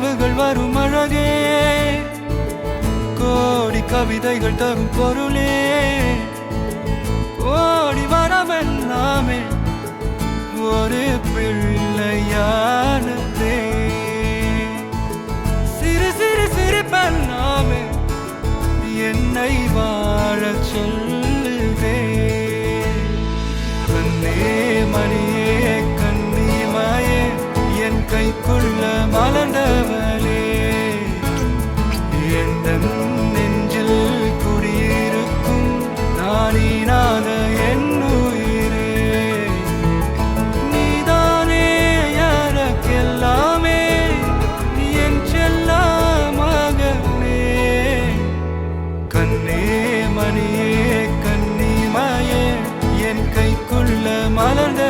கனவுகள் வரும் அழகே, கோடி கவிதைகள் தரும் பொருளே, ஓடி வரவெல்லாமே ஒரு பிள்ளையானதே. சிறு சிறு சிரிப்பெல்லாமே என்னை வாழச் சொல்லுதே. கண்ணே மணியே கண்ணிமாயே என் கைக்குள்ள மலர்ந்தவளே, எந்த நெஞ்சில் குடியிருக்கும் நானீனாத என் உயிரே. நீதானே எனக்கெல்லாமே, என் செல்ல மகனே. கண்ணே மணியே கண்ணிமாயே என் கைக்குள்ள மலர்ந்த